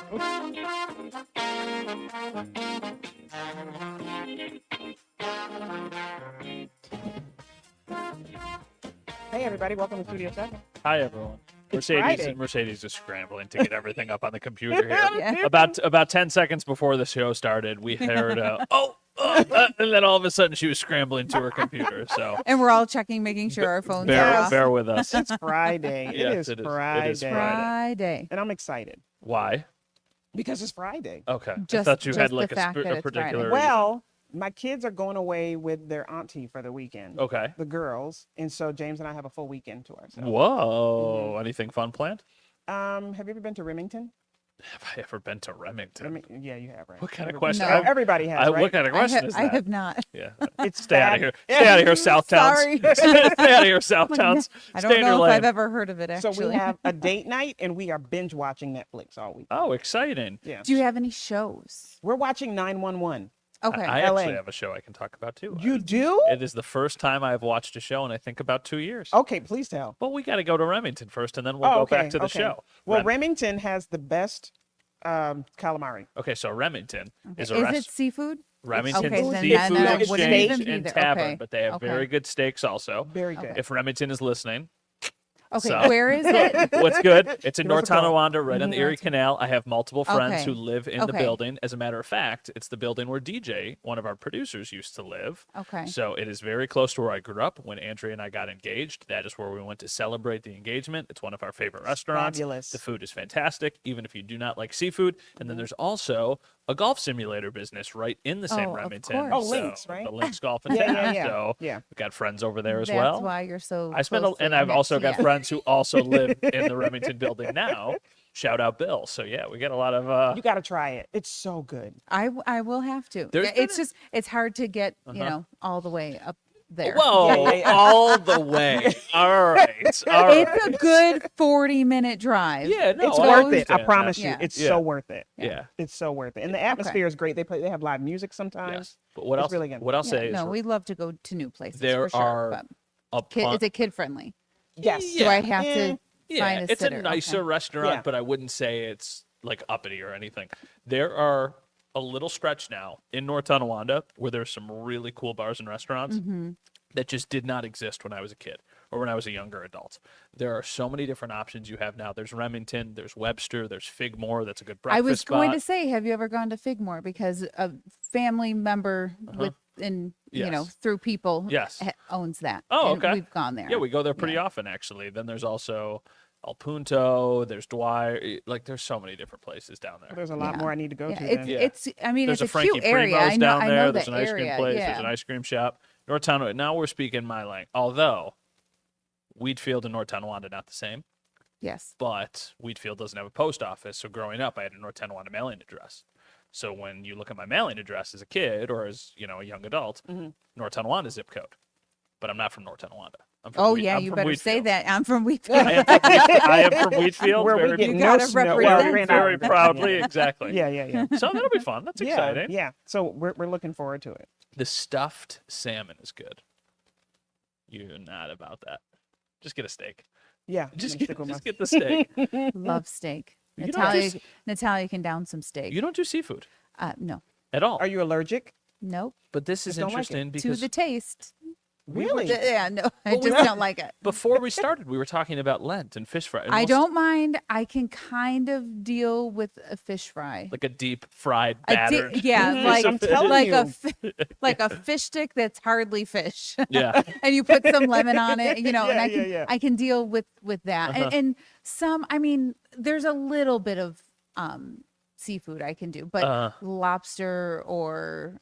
Hey everybody, welcome to Studio 7. Hi everyone. It's Friday. Mercedes is scrambling to get everything up on the computer here. Yeah. About 10 seconds before the show started, we heard and then all of a sudden she was scrambling to her computer. So And we're all checking, making sure our phones are off. bear with us. It's Friday. Yes, it is it is. Friday. It is Friday. Friday. And I'm excited Why? because it's Friday. Okay. I Just- thought you just had the like fact that a it's particular. Well, my kids are going away with their auntie for the weekend. Okay. The girls. And so James and I have a full weekend to ourselves. Whoa. Anything fun planned? Have you ever been to Remington? Have I ever been to Remington? Yeah, you have, right? What kind of Everybody- question? No. Everybody has, right? What kind of question is that? I have not. Yeah. It's Stay out of bad. here. Stay out of here, Southtowns. Sorry. Stay out of here, Southtowns. I Stay don't in your know if lane. I've ever heard of it, So actually. we have a date night and we are binge watching Netflix all week. Oh, exciting. Yeah. Do you have any shows? We're watching 911. Okay. I LA. actually have a show I can talk about too. You do? It is the first time I've watched a show in I think about 2 years. Okay, please tell. But we got to go to Remington first, and then we'll go back to the show. Well, Remington has the best calamari. Okay, so Remington is a Is restaurant. it seafood? Remington Okay, then Seafood I wouldn't Exchange even be and there. Tavern, Okay. but they have Okay. very good steaks also. Very good. If Remington is listening, Okay, So- where is it? what's good? It's in Give us North a call. Tonawanda, right on the Erie Canal. I have multiple friends Okay. who live in the Okay. building. As a matter of fact, it's the building where DJ, one of our producers, used to live. Okay. So it is very close to where I grew up. When Andrea and I got engaged, that is where we went to celebrate the engagement. It's one of our favorite restaurants. Fabulous. The food is fantastic, even if you do not like seafood. And then there's also a golf simulator business right in the same Oh, of Remington. course. Oh, So, Links, right? The Links Golf and Yeah, Tavern. yeah, yeah. So Yeah. we've got friends over there as That's well. why you're so I spent, closely and I've knit. also got Yeah. friends who also live in the Remington building now. Shout out Bill. So yeah, we get a lot of. You got to try it. It's so good. I will have to. There's Yeah, been it's just it's hard to get all the way up there. Whoa, Yeah, yeah, yeah. all the way. All right, all right. It's a good 40-minute drive. Oh, Yeah, no, It's I worth it. I understand that. promise you. Yeah. It's Yeah. so worth it. Yeah. It's so worth it. And the atmosphere is great. They have live music sometimes. Yes. But what It's else? really good. What I'll Yeah, say no, is we love to go to new places. there for sure, are but a is it kid friendly? Yes. Do I have Yeah. to Yeah, find a it's sitter? a nicer Okay. restaurant, Yeah. but I wouldn't say it's like uppity or anything. There are a little stretch now in North Tonawanda where there's some really cool bars and restaurants Mm-hmm. that just did not exist when I was a kid or when I was a younger adult. There are so many different options you have now. There's Remington, there's Webster, there's Figmore. That's a good breakfast I was going to spot. say, have you ever gone to Figmore? Because a family member Yes. through people Yes. owns that. Oh, and okay. We've gone there. Yeah, we go there pretty Yeah. often actually. Then there's also El Punto, there's Dwyer, like there's so many different places down there. There's a lot Yeah. more I need to go Yeah, to. it's then. Yeah. it's. I mean, There's it's a Frankie cute area. Primo's I know. down I there. know There's the an ice area. cream place. Yeah. There's an ice cream shop. North Tonawanda. Now we're speaking my language. Although Wheatfield and North Tonawanda not the same, Yes. but Wheatfield doesn't have a post office. So growing up, I had a North Tonawanda mailing address. So when you look at my mailing address as a kid or as a young adult, North Tonawanda zip code, but I'm not from North Tonawanda. I'm from Oh Wheat- yeah, I'm you from better say Wheatfield. that. I'm from Wheatfield. I am from Wheatfield. Where we very, get You no gotta snow. represent. Well, very, very proudly, exactly. Yeah, yeah, yeah. So that'll be fun. That's Yeah, exciting. yeah. So we're looking forward to it. The stuffed salmon is good. You're not about that. Just get a steak. Yeah. Just I'm get, stick with just my- get the steak. Love steak. You don't Natalia, just- Natalia can down some steak. You don't do seafood No, at all. Are you allergic? nope. But this is Just don't like it. interesting To because the taste. Really? Yeah, no, I Well, we- just don't like it. before we started, we were talking about Lent and fish fry. and I most- don't mind. I can kind of deal with a fish fry. like a deep fried A batter. yeah, like I'm telling like you. like a fish stick that's hardly fish. Yeah. And you put some lemon on it, and Yeah, I yeah, can yeah. I can deal with that. Uh-huh. And some, I mean, there's a little bit of seafood I can do, but lobster or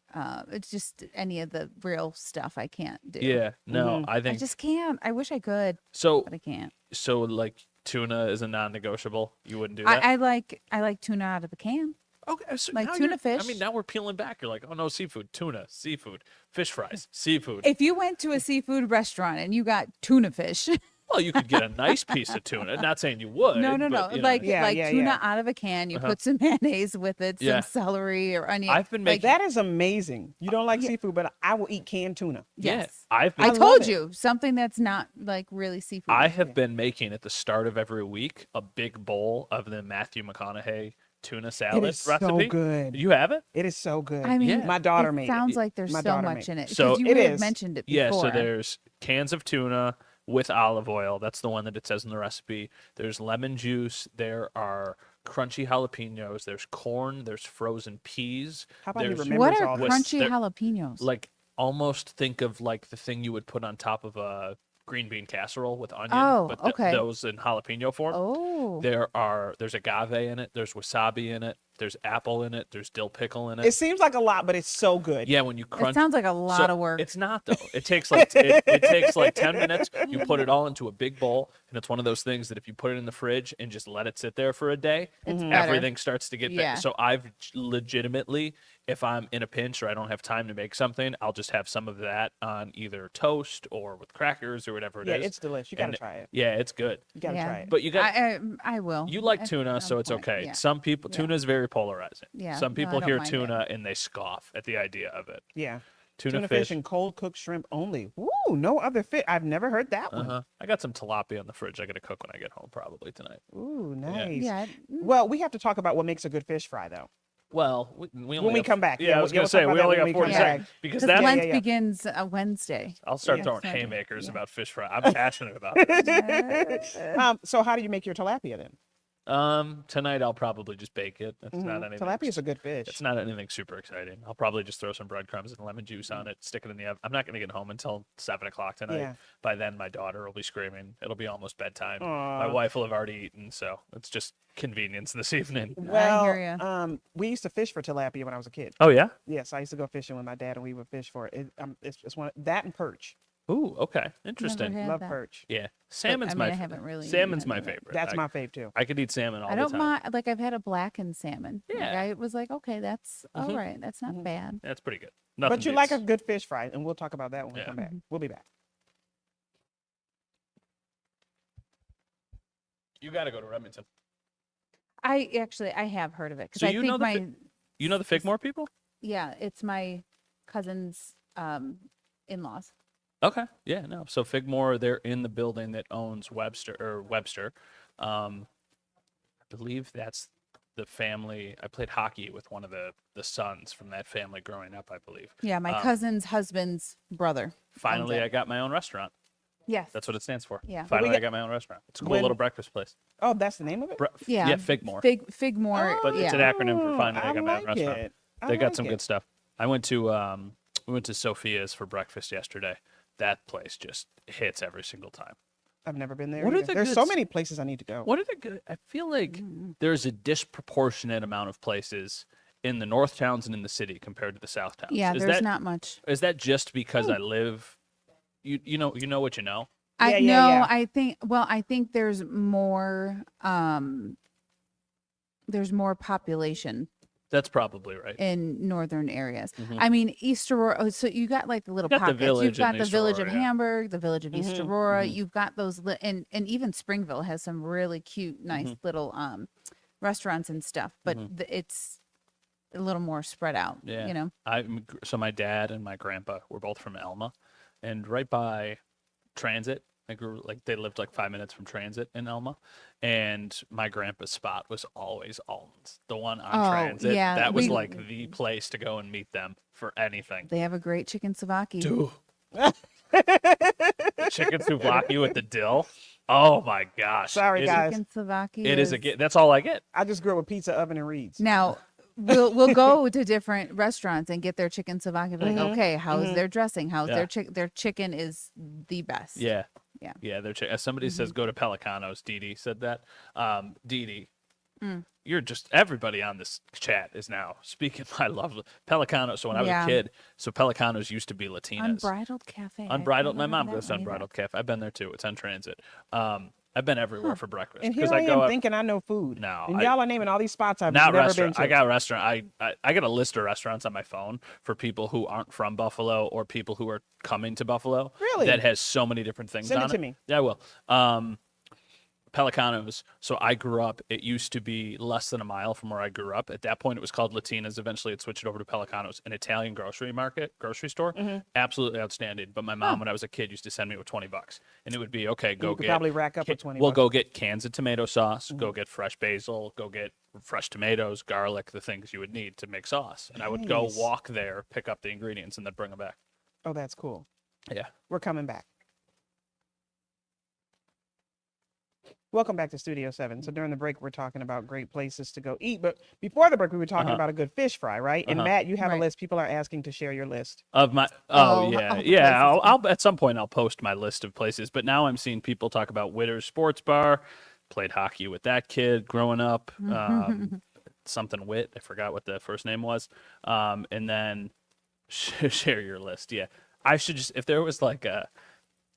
it's just any of the real stuff I can't do. Yeah. No, I I think just can't. I wish I could, so. but I can't. So like tuna is a non-negotiable. You wouldn't do that. I like tuna out of a can. Okay, so Like now tuna you're- I fish. mean, now we're peeling back. You're like, oh no, seafood, tuna, seafood, fish fries, seafood. If you went to a seafood restaurant and you got tuna fish, Well, you could get a nice piece of tuna. Not saying you would. no, but, you know. like Yeah, like yeah, tuna yeah. out of a can. You put some mayonnaise with it, some Yeah. celery or onion. I've been like, making. That is amazing. You don't like seafood, but I will eat canned tuna. Yes. Yeah, I've I been. told it. you something that's not like really seafood. I have been making at the start of every week a big bowl of the Matthew McConaughey tuna It salad is so recipe. good. You have it? It is so good. I mean, Yeah. my daughter it made sounds it. like there's My so daughter much made in it So because you it had is. mentioned it Yeah, before. so there's cans of tuna with olive oil. That's the one that it says in the recipe. There's lemon juice. There are crunchy jalapenos. There's corn. There's frozen peas. How about he There's remembers What are all this? crunchy there- jalapenos? like almost think of like the thing you would put on top of a green bean casserole with onion, Oh, but okay. those in jalapeno form. Oh, There's agave in it. There's wasabi in it. There's apple in it. There's dill pickle in It it. seems like a lot, but it's so good. Yeah, when you it crunch. sounds like a lot So of work. It's not though. It takes like it takes like 10 minutes. You put it all into a big bowl, and it's one of those things that if you put it in the fridge and just let it sit there for a day, It's better. everything starts to get Yeah. better. So I've legitimately, if I'm in a pinch or I don't have time to make something, I'll just have some of that on either toast or with crackers or whatever it Yeah, is. it's delicious. You gotta And try it. Yeah, it's good. You gotta Yeah. try it. But you got I will. you like at tuna, some so it's point. okay. Yeah. Some people Yeah. tuna is very polarizing. Yeah, Some no, people I don't hear mind tuna and they scoff at the idea of it. Yeah. Tuna fish fish. and cold cooked shrimp only. Woo, no other fish. I've never heard that one. I got some tilapia in the fridge. I got to cook when I get home probably tonight. Ooh, nice. Yeah. Well, we have to talk about what makes a good fish fry, though. Well, we only When we got- come back. Yeah, I was we'll gonna say talk about we that only when we got 40 come seconds back. because Because that Lent yeah. begins Wednesday. I'll start Yeah. throwing Sunday. haymakers Yeah. about fish fry. I'm passionate about this. So how do you make your tilapia then? Tonight I'll probably just bake it. It's not anything. Tilapia is a good fish. It's not anything super exciting. I'll probably just throw some breadcrumbs and lemon juice on it, stick it in the oven. I'm not going to get home until 7 o'clock tonight. Yeah. By then, my daughter will be screaming. It'll be almost bedtime. Aw. My wife will have already eaten, so it's just convenience this evening. Well, hear ya. We used to fish for tilapia when I was a kid. Oh yeah. Yes, I used to go fishing with my dad, and we would fish for it. It's one that and perch. Ooh, okay, interesting. Never had Love that. perch. Yeah, salmon's I my. mean, I haven't really Salmon's eaten my it. favorite. That's I, my fave too. I could eat salmon all I the don't time. mind. Like I've had a blackened salmon. Like, Yeah. I was like, okay, that's all right. That's not bad. That's pretty good. Nothing But you like a beats- good fish fry, and we'll talk about that when we Yeah. come back. We'll be back. You got to go to Remington. I have heard of it because So I you think know the my You know the Figmore people? yeah, it's my cousin's in-laws. Okay. Yeah, no. So Figmore, they're in the building that owns Webster. I believe that's the family. I played hockey with one of the sons from that family growing up, I believe. Yeah, my cousin's husband's brother. Finally, it. I got my own restaurant. Yes. That's what it stands for. Yeah. Finally, I got my own restaurant. It's a cool When- little breakfast place. Oh, that's the name of it. Yeah. Yeah, Figmore. Figmore. But it's an acronym for finally I got my own like restaurant. it. I They got like some it. good stuff. I went to we went to Sophia's for breakfast yesterday. That place just hits every single time. I've never been there. What are either. the There's good so s- many places I need to go. What are the good? I feel like there's a disproportionate amount of places in the north towns and in the city compared to the south towns. Yeah, is there's that, not much. Is that just because I live? You know what you know. I Yeah, know. yeah. I think there's more population That's probably right. in northern areas. I mean, East Aurora. Oh, so you got like the little got the pockets. village You've got in the East village Aurora, of yeah. Hamburg, the village of East Aurora. You've got those, and even Springville has some really cute, nice little restaurants and stuff. But it's a little more spread out. Yeah. You know. So my dad and my grandpa were both from Elma, and right by Transit. They lived like 5 minutes from Transit in Elma, and my grandpa's spot was always Alton's, the one on Oh, Transit. yeah, That was we- like the place to go and meet them for anything. They have a great chicken savaki. Dude. Chicken souvlaki with the dill. Oh my gosh. Sorry, guys. Chicken savaki. It is a get. That's all I get. I just grew up with pizza oven and Reeds. Now, we'll go to different restaurants and get their chicken savaki. Be like, okay, how's their dressing? How's Yeah. their chicken is the best. Yeah. Yeah. Yeah. As somebody says, go to Pelicanos. Dee Dee said that. Dee Dee, you're just, everybody on this chat is now speaking my love. Pelicanos. So when I was Yeah. a kid, Pelicanos used to be Latinas. Unbridled Cafe. I've Unbridled. My never mom heard goes that to one either. Unbridled Cafe. I've been there too. It's on Transit. I've been everywhere for breakfast And here I I go am up. thinking I know food. No, and I- y'all are naming all these spots I've Not never been restaurant. to. I got a restaurant. I got a list of restaurants on my phone for people who aren't from Buffalo or people who are coming to Buffalo. Really? That has so many different things Send on it to me. Yeah, I will. Pelicanos. So I grew up, it used to be less than a mile from where I grew up. At that point, it was called Latinas. Eventually, it switched over to Pelicanos, an Italian grocery store. Absolutely outstanding. But my mom, when I was a kid, used to send me with $20. And it would be, okay, go You could get. probably rack up with 20 Well, bucks. go get cans of tomato sauce, go get fresh basil, go get fresh tomatoes, garlic, the things you would need to make sauce. And I would go Nice. walk there, pick up the ingredients, and then bring them back. Oh, that's cool. Yeah. We're coming back. Welcome back to Studio 7. So during the break, we're talking about great places to go eat. But before the break, we were talking about a good fish fry, right? And Matt, you have a Right. list. People are asking to share your list. Of my Oh, yeah all the yeah places. I'll at some point I'll post my list of places, but now I'm seeing people talk about Witter's Sports Bar. Played hockey with that kid growing up. Something Witt, I forgot what the first name was. And then share your list. Yeah, I should just, if there was like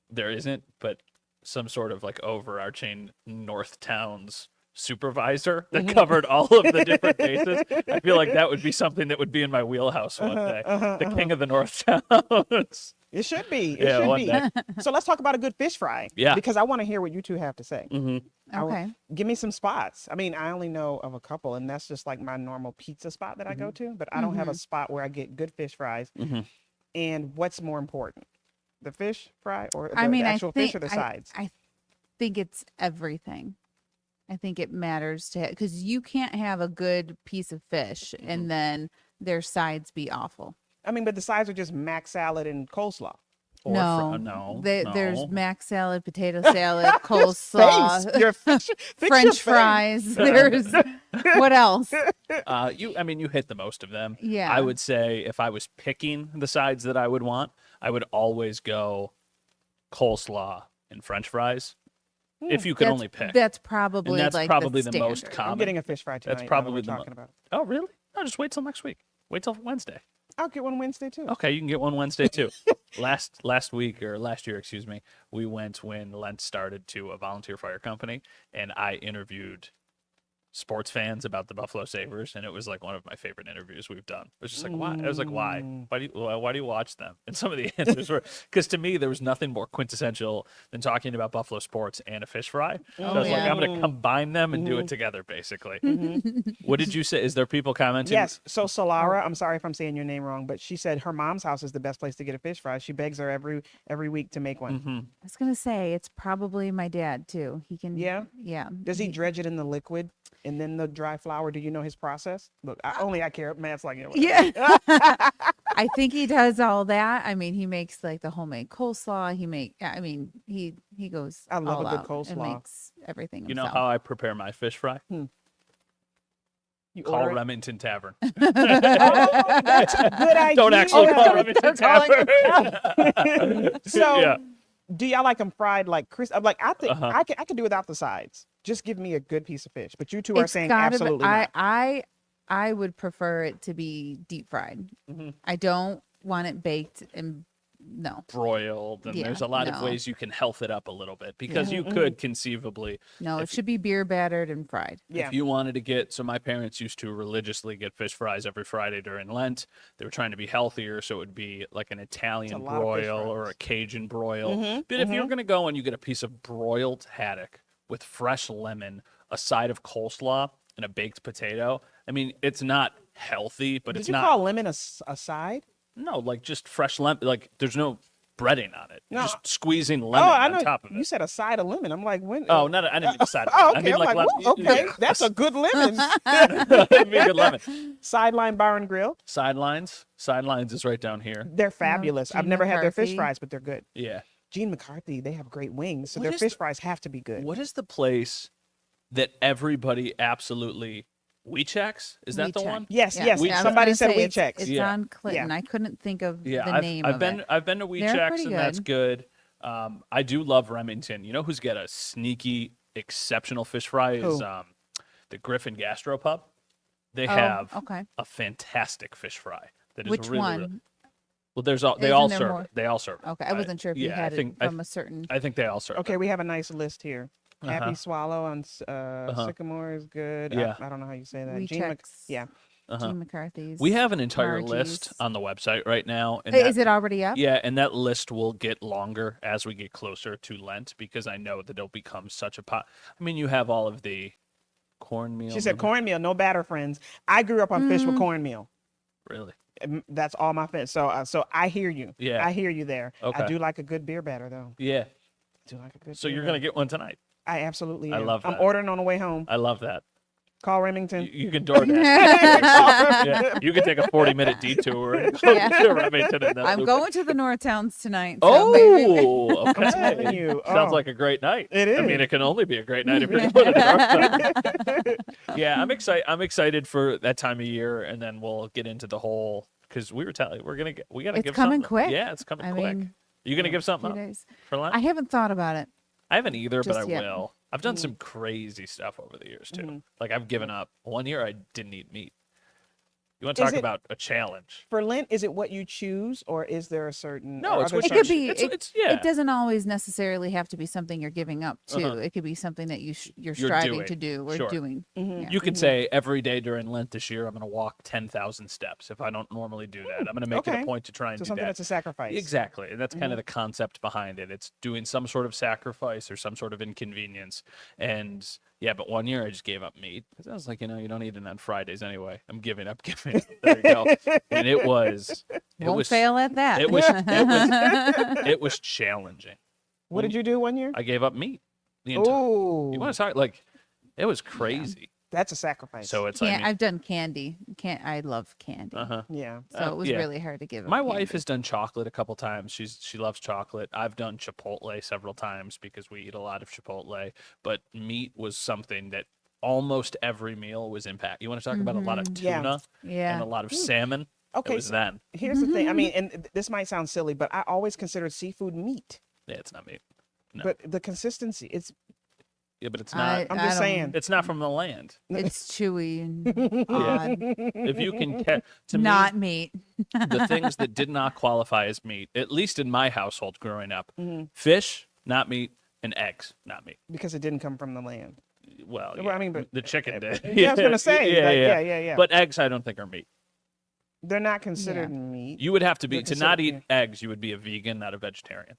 there isn't, but some sort of like overarching North Towns supervisor that covered all of the different bases. I feel like that would be something that would be in my wheelhouse one day. The king of the North Towns. It should be. It Yeah, should one be. day. So let's talk about a good fish fry. Yeah. Because I want to hear what you two have to say. Okay. Give me some spots. I mean, I only know of a couple, and that's just like my normal pizza spot that I go to, but I don't have a spot where I get good fish fries. And what's more important? The fish fry or the, I mean, the I actual think fish or the sides? I think it's everything. I think it matters to because you can't have a good piece of fish and then their sides be awful. I mean, but the sides are just mac salad and coleslaw. Or No, there's no. mac salad, potato salad, coleslaw, Face, your fix your French face. fries. There's what else? I mean, you hit the most of them. Yeah. I would say if I was picking the sides that I would want, I would always go coleslaw and French fries. If you could only pick. That's probably And that's like probably the the most standard. common. I'm getting a fish fry tonight. That's probably we're the talking about. Oh, really? No, just wait till next week. Wait till Wednesday. I'll get one Wednesday too. Okay, you can get one Wednesday too. last year, excuse me, we went when Lent started to a volunteer fire company, and I interviewed sports fans about the Buffalo Sabres, and it was like one of my favorite interviews we've done. It was just like, why? I was like, why? Why do you watch them? And some of the answers were because to me there was nothing more quintessential than talking about Buffalo sports and a fish fry. So I was like, yeah. I'm going to combine them and do it together, basically. What did you say? Is there people commenting? Yes. So Solara, I'm sorry if I'm saying your name wrong, but she said her mom's house is the best place to get a fish fry. She begs her every week to make one. I was gonna say it's probably my dad too. He can. Yeah? Yeah. Does he dredge it in the liquid and then the dry flour? Do you know his process? Look, I care. Matt's like, Yeah. I think he does all that. I mean, he makes like the homemade coleslaw. He goes I love all a good out and coleslaw. makes everything You know himself. how I prepare my fish fry? You Call order it? Remington Tavern. Oh, that's a good idea. Don't actually call gonna Remington start calling Tavern. So, yeah. do y'all like them fried like crisp? I'm like, I think Uh-huh. I can do without the sides. Just give me a good piece of fish. But you two are It's saying gotta be- absolutely not. I would prefer it to be deep fried. I don't want it baked and no. Broiled, and Yeah, there's a lot of no. ways you can health it up a little bit because you could conceivably, No, it If- should be beer battered and fried. Yeah. if you wanted to get, so my parents used to religiously get fish fries every Friday during Lent. They were trying to be healthier, so it would be like an Italian lot of fish broil or fries. a Cajun broil. But if you're going to go and you get a piece of broiled haddock with fresh lemon, a side of coleslaw, and a baked potato, I mean, it's not healthy, but Did it's you not. call lemon a side? No, like just fresh lemon. Like there's no breading on it. No. Just squeezing Oh, lemon I on know. top of You it. said a side of lemon. I'm like, when? Oh, not. I didn't mean the side. Oh, I okay. mean I'm like, lemon. whoa, okay, Yeah. that's a good lemon. I mean good lemon. Sideline Bar and Grill. Sidelines. Sidelines is right down here. They're fabulous. I've Gene never had their fish McCarthy. fries, but they're good. Yeah. Gene McCarthy, they have great wings, so What their is fish the- fries have to be good. What is the place that everybody absolutely we checks? Is that the WeCheck. one? Yes, Yeah. yes. We- I was Somebody gonna said say we it's- checks. It's Yeah. on Clinton. I couldn't think of Yeah, the name I've of been it. I've been to We They're Checks, pretty and that's good. good. I do love Remington. You know who's got a sneaky, exceptional fish fry is Who? the Griffin Gastropub. They Oh, have okay. a fantastic fish fry. That is Which really, one? really- well, they Isn't all there serve more? it. They all serve it. Okay, I wasn't sure if you yeah, had I think, it from a certain. I think they all serve Okay, it. we have a nice list here. Happy Uh-huh. Swallow on Sycamore is good. Yeah. I don't know how you say that. We Gene Mc- checks. yeah. Gene McCarthy's. We have an entire list Margie's. on the website right now. And Is it already up? Yeah, and that list will get longer as we get closer to Lent because I know that it'll become such a pot. I mean, you have all of the cornmeal. She said cornmeal, no batter, friends. I grew up on fish with cornmeal. Really? That's all my fish. So I hear you. Yeah. I hear you there. Okay. I do like a good beer batter though. Yeah. I do like a good. So beer you're gonna batter. get one tonight. I absolutely I am. love I'm that. ordering on the way home. I love that. Call Remington. You can DoorDash. Yeah, you can take a 40-minute detour and go to Remington and then I'm loop going to the Northtowns tonight. So maybe. Oh, okay. I'm telling you. Sounds Oh. like a great night. It I mean, is. it can only be a great night if you're going to the North. Yeah, I'm excited. I'm excited for that time of year, and then we'll get into the whole because we were telling we gotta It's give coming something. quick. Yeah, it's coming I quick. mean, you gonna give something few up days. for Lent? I haven't thought about it. I haven't either, but I just yet. will. I've done some crazy stuff over the years too. Like I've given up. One year I didn't eat meat. You want to Is talk it- about a challenge? For Lent, is it what you choose, or is there a certain? No, or it's are there what It you could certain- be. It's yeah. It doesn't always necessarily have to be something you're giving up to. It could be something that you're striving doing. to do or Sure. doing. Mm-hmm. Yeah. You could say every day during Lent this year, I'm going to walk 10,000 steps. If I don't normally do that, I'm going to make it okay. a point to try and So do something that. that's a sacrifice. Exactly. And that's kind of the concept behind it. It's doing some sort of sacrifice or some sort of inconvenience. And yeah, but one year I just gave up meat because I was like, you don't eat it on Fridays anyway. I'm giving up. There you go. And it was Won't fail at that. it was challenging. What did you do one year? I gave up meat. Oh, You want to talk like it was crazy. that's a sacrifice. So it's I've done candy. I love candy. uh-huh. yeah. So it was yeah. really hard to give up. My wife candy. has done chocolate a couple times. She loves chocolate. I've done Chipotle several times because we eat a lot of Chipotle. But meat was something that almost every meal was impact. You want to talk about a lot of Yeah. tuna Yeah. and a lot of salmon? Okay, It was so then. here's the thing. I mean, and this might sound silly, but I always considered seafood meat. Yeah, it's not meat. No. But the consistency, it's. Yeah, but it's not. I'm just saying. It's not from the land. It's chewy and odd. If you can to Not me, meat. the things that did not qualify as meat, at least in my household growing up, Mm-hmm. fish, not meat, and eggs, not meat. Because it didn't come from the land. Well, Well, yeah, I mean, but- the chicken did. Yeah, I was gonna say, but yeah. But eggs, I don't think are meat. They're not considered meat. You would have to be They're to not considered- eat eggs. You would be a vegan, not a vegetarian.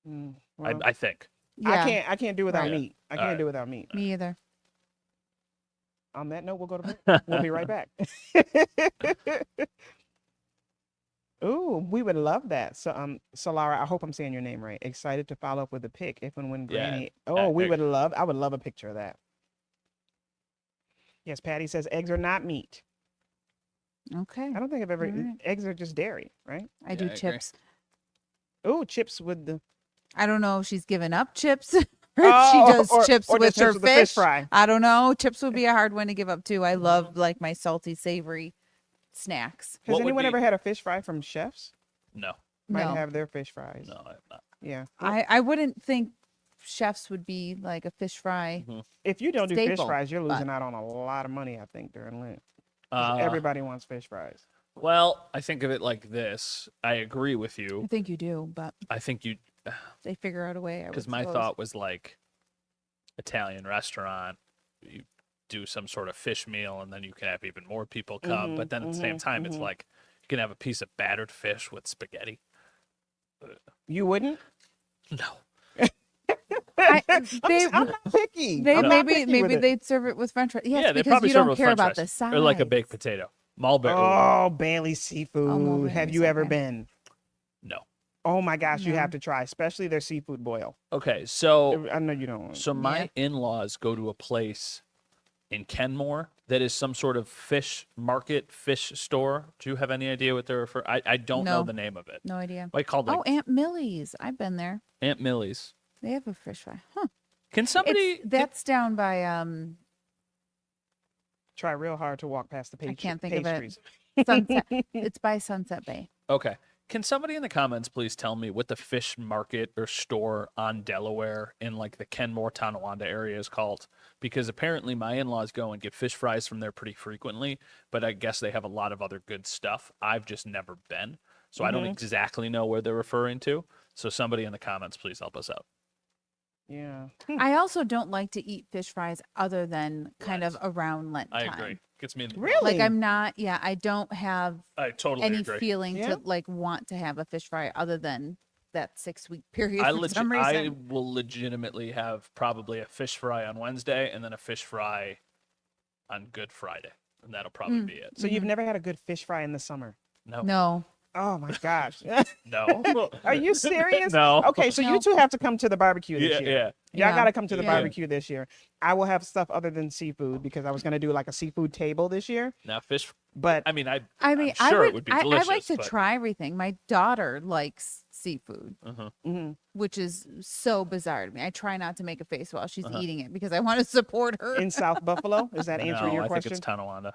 Well, I think. Yeah. I can't do without Right. meat. I can't Alright. do without meat. Me either. On that note, we'll go to break. We'll be right back. Ooh, we would love that. So, Solara, I hope I'm saying your name right. Excited to follow up with a pic if and when Yeah. Granny. Oh, we Egg. would love. I would love a picture of that. Yes, Patty says eggs are not meat. Okay. I don't think I've ever. Alright. Eggs are just dairy, right? I do I agree. chips. Oh, chips with the. I don't know if she's given up chips or Oh, if she does or- chips or with just her chips with the fish fish. fry. I don't know. Chips would be a hard one to give up too. I love like my salty, savory snacks. Has What would anyone be- ever had a fish fry from chefs? No, Might No. have their fish fries. no, I'm not. Yeah. I wouldn't think chefs would be like a fish fry. If you don't do fish Staple, fries, you're but- losing out on a lot of money, I think, during Lent. 'Cause everybody wants fish fries. Well, I think of it like this. I agree with I you. think you do, but I think you, they figure out a way. because my thought was like Italian restaurant. You do some sort of fish meal, and then you can have even more people come. But then at the same time, it's like you can have a piece of battered fish with spaghetti. You wouldn't? No. they I'm not picky. they I'm not maybe picky maybe with it. they'd serve it with French fries. Yes, Yeah, they because probably you serve it don't with care French about fries. the size. Or like a baked potato. Mulberry. Oh, Bailey seafood. Mulberry's, Have you ever okay. been? No. Oh my gosh, you No. have to try, especially their seafood boil. Okay, so I know you don't. So my in-laws go to a place in Kenmore that is some sort of fish market, fish store. Do you have any idea what they're referring? I don't know No. the name of it. No idea. Like called like Oh, Aunt Millie's. I've been there. Aunt Millie's. They have a fish fry. Huh. Can somebody? That's down by Try real hard to walk past the I can't think of it. pastries. Sunset. It's by Sunset Bay. Okay. Can somebody in the comments please tell me what the fish market or store on Delaware in like the Kenmore, Tonawanda area is called? Because apparently my in-laws go and get fish fries from there pretty frequently, but I guess they have a lot of other good stuff. I've just never been, so I don't exactly know where they're referring to. So somebody in the comments please help us out. Yeah. I also don't like to eat fish fries other than kind of around Lent I time. agree. Gets me in the Really? Like I'm not. Yeah, I don't have I totally any agree. feeling Yeah? to like want to have a fish fry other than that 6-week period I for some reason. I will legitimately have probably a fish fry on Wednesday and then a fish fry on Good Friday, and that'll probably be it. So you've never had a good fish fry in the summer? No, No. Oh my gosh. no, Are you serious? No. Okay, so No. you two have to come to the barbecue this Yeah, year. yeah. Y'all Yeah. got to come to the Yeah. barbecue this year. I will have stuff other than seafood because I was going to do like a seafood table this year. Now fish. But I mean, I I'm mean, sure it would be delicious. I like to but, try everything. My daughter likes seafood, mhm. which is so bizarre to me. I try not to make a face while she's Uh-huh. eating it because I want to support her. in South Buffalo, is that answering No, your I question? think it's Tonawanda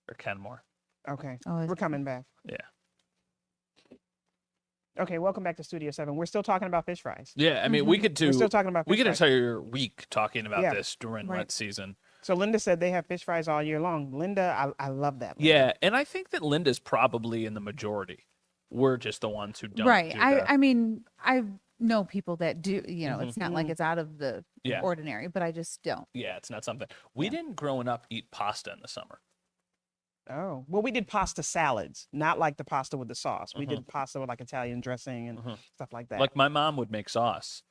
or Kenmore. Okay, Oh, is we're it? coming back. Yeah. Okay, welcome back to Studio 7. We're still talking about fish fries. Yeah, I mean, we could do. We're still talking about We fish could fries. entire week talking about Yeah. this during Right. Lent season. So Linda said they have fish fries all year long. Linda, I love that. Linda. Yeah, and I think that Linda's probably in the majority. We're just the ones who don't. Right. Do the, I mean, I know people that do, it's not like it's out of the Yeah. ordinary, but I just don't. Yeah, it's not something we didn't growing up eat pasta in the summer. Oh, well, we did pasta salads, not like the pasta with the sauce. We did pasta with like Italian dressing and stuff like that. Like my mom would make sauce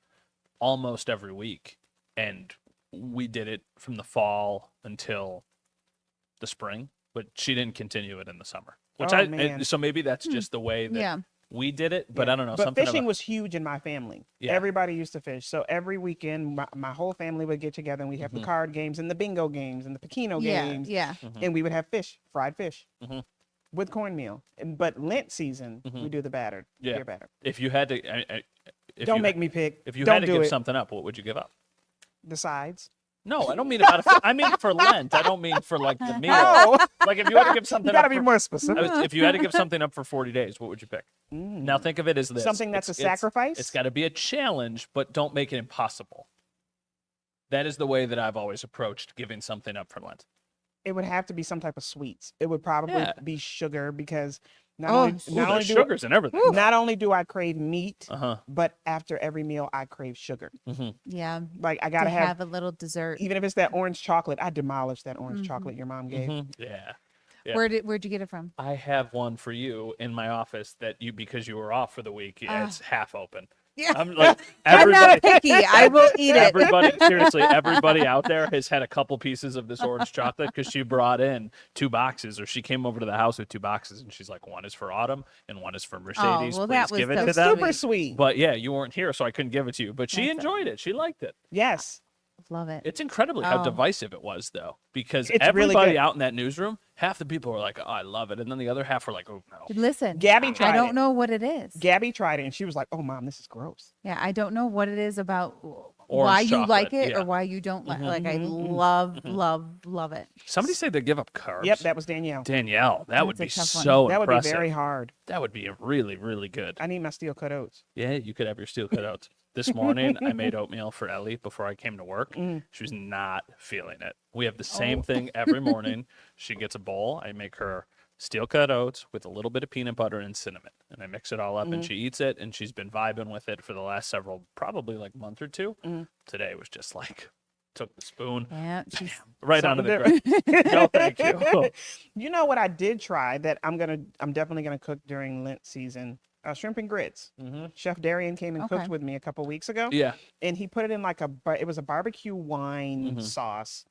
almost every week, and we did it from the fall until the spring, but she didn't continue it in the summer. Which Oh, man. so maybe that's just the way that Yeah. we did it. But Yeah. I don't know. But something fishing about, was huge in my family. Yeah. Everybody used to fish. So every weekend, my whole family would get together and we'd have the card games and the bingo games and the Pekino Yeah. games. Yeah. And we would have fish, fried fish Mhm. with cornmeal. But Lent season, we do the battered, Yeah. beer battered. if you had to, if Don't you, make me pick. If you Don't had to do give it. something up, what would you give up? The sides. No, I don't mean about. I mean for Lent. I don't mean for like the meal. Oh, Like if you had to give something you got to up be for, more specific. if you had to give something up for 40 days, what would you pick? Now think of it as this: Something that's a sacrifice? It's got to be a challenge, but don't make it impossible. That is the way that I've always approached giving something up for Lent. It would have to be some type of sweets. It would probably Yeah. be sugar because not Oh, only, Ooh, not, only there's do, sugars and everything. not only do I crave meat, Uh-huh. but after every meal, I crave sugar. Yeah. Like I To got to have a little dessert. even if it's that orange chocolate, I demolish that orange chocolate your mom gave. Yeah. Yeah. Where'd you get it from? I have one for you in my office that because you were off for the week, it's half open. Yeah. I'm like I'm not everybody, picky. I will eat it. everybody, seriously, everybody out there has had a couple pieces of this orange chocolate because she brought in 2 boxes, or she came over to the house with 2 boxes, and she's like, one is for Autumn and one is for Mercedes. well, Please that was give it so to It's them. super sweet. But yeah, you weren't here, so I couldn't give it to you. But she That's enjoyed it. She liked it. Yes. Love it. It's incredibly how Oh. divisive it was, though, because It's really everybody good. out in that newsroom, half the people were like, "Oh, I love it," and then the other half were like, "Oh no." Listen, Gabby I tried don't it. know what it is. Gabby tried it and she was like, "Oh, mom, this is gross." Yeah, I don't know what it is about why you chocolate, like it yeah. or why you don't like. Like I love it. Somebody said they give up carbs. Yep, that was Danielle. Danielle, that would be That's a tough one. so That would be impressive. very hard. That would be really, really good. I need my steel cut oats. Yeah, you could have your steel cutouts. This morning, I made oatmeal for Ellie before I came to work. Mm. She was not feeling it. We have the Oh. same thing every morning. She gets a bowl. I make her steel cut oats with a little bit of peanut butter and cinnamon, and I mix it all up, and Mm. she eats it, and she's been vibing with it for the last probably like month or 2. Mm. Today was just like, took the spoon Yeah, she's right onto Something the ground. No, thank you. You know what I did try that I'm definitely gonna cook during Lent season? Shrimp and grits. Chef Darian came and cooked Okay. with me a couple weeks ago. Yeah. And he put it in like it was a barbecue wine sauce,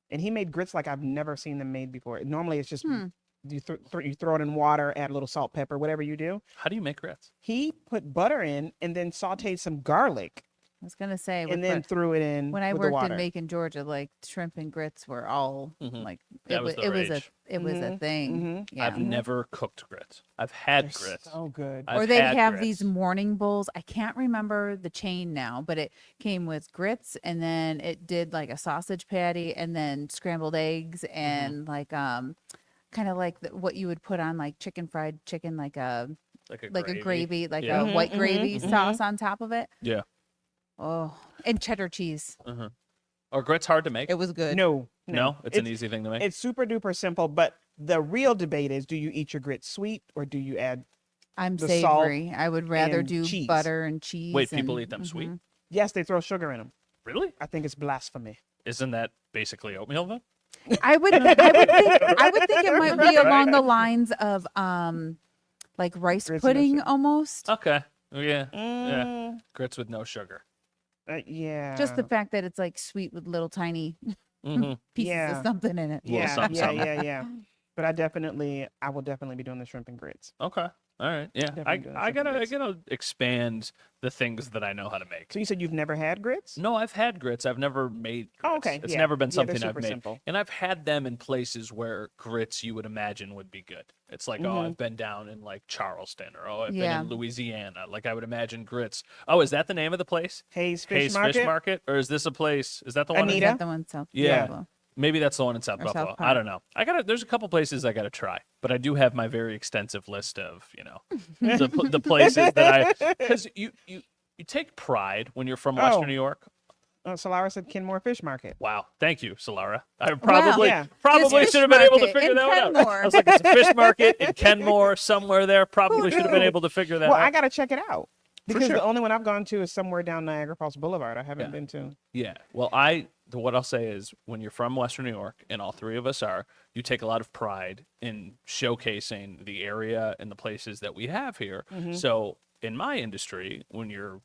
and he made grits like I've never seen them made before. Normally it's just you throw it in water, add a little salt, pepper, whatever you do. How do you make grits? He put butter in and then sauteed some garlic I was gonna say and then threw it in when I with the worked water. in Macon, Georgia, like shrimp and grits were all like That was the it was rage. it was a thing. Yeah. I've never cooked grits. I've had They're grits. so good. I've Or they'd had have grits. these morning bowls. I can't remember the chain now, but it came with grits and then it did like a sausage patty and then scrambled eggs and like kind of like what you would put on like fried chicken, like a gravy, like Yeah. a white gravy sauce on top of it. Yeah. Oh, and cheddar cheese. Are grits hard to make? It was good. No, No, it's an easy thing to make. It's super duper simple, but the real debate is: do you eat your grits sweet or do you add? I'm the salt savory. I would rather and do cheese. butter and cheese. Wait, people and- eat them sweet? mhm. Yes, they throw sugar in them. Really? I think it's blasphemy. Isn't that basically oatmeal then? I would think it might be along the lines of like rice Grits and no pudding sugar. almost. Okay. Yeah. Yeah. Mm, Grits with no sugar. yeah. Just the fact that it's like sweet with little tiny Mm-hmm. pieces Yeah. of something in it. Little Yeah, something, yeah, something. yeah. But I will definitely be doing the shrimp and grits. Okay. All right. Yeah. Definitely doing I shrimp and gotta grits. expand the things that I know how to make. So you said you've never had grits? No, I've had grits. I've never made grits. Oh, okay. It's Yeah. never been Yeah, they're something I've super made. simple. And I've had them in places where grits you would imagine would be good. It's like, oh, I've been down in like Charleston, or oh, I've been Yeah. in Louisiana. Like I would imagine grits. Oh, is that the name of the place? Hayes Fish Hayes Market. Fish Market? Or is this a place? Is that the one? Is Anita? that the one South Yeah. Buffalo? Maybe that's the one in South Or South Buffalo. I Park. don't know. There's a couple places I gotta try, but I do have my very extensive list of, the places that because you take pride when you're from Western Oh. New York. Solara said Kenmore Fish Market. Wow, thank you, Solara. I probably Yeah. probably Just should have been able to fish figure market that in one out. Kenmore. I was like, it's a fish market in Kenmore somewhere there. Probably should have been able to figure that Well, out. I got to check it out because sure. the only one I've gone to is somewhere down Niagara Falls Boulevard. I haven't Yeah. been to. Yeah. Well, what I'll say is when you're from Western New York, and all three of us are, you take a lot of pride in showcasing the area and the places that we have here. So in my industry, when you're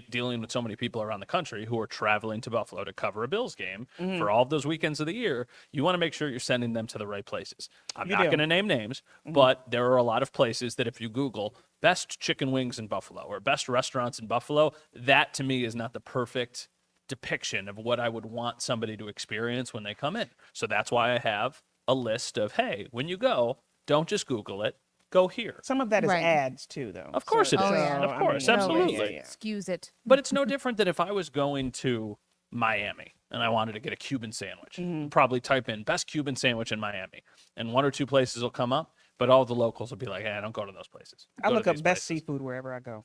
dealing with so many people around the country who are traveling to Buffalo to cover a Bills game for all of those weekends of the year, you want to make sure you're sending them to the right places. I'm You not do. going to name names, but there are a lot of places that if you Google best chicken wings in Buffalo or best restaurants in Buffalo, that to me is not the perfect depiction of what I would want somebody to experience when they come in. So that's why I have a list of, hey, when you go, don't just Google it, go here. Some of that is Right. ads too, though. Of course it is. Oh, yeah. Of course, yeah, absolutely. yeah. Excuse it. But it's no different than if I was going to Miami and I wanted to get a Cuban sandwich. Probably type in best Cuban sandwich in Miami, and one or two places will come up, but all the locals will be like, hey, I don't go to those places. I Go to look up these best places." seafood wherever I go.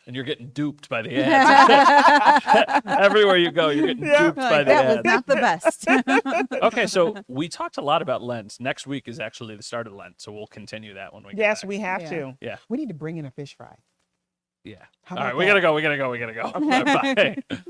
And you're getting duped by the ads. Everywhere you go, you're getting duped by the That was ads. not the best. Okay, so we talked a lot about Lent. Next week is actually the start of Lent, so we'll continue that when we get Yes, back. we have Yeah. to. Yeah. We need to bring in a fish fry. Yeah. How All right, about we that? gotta go. Bye.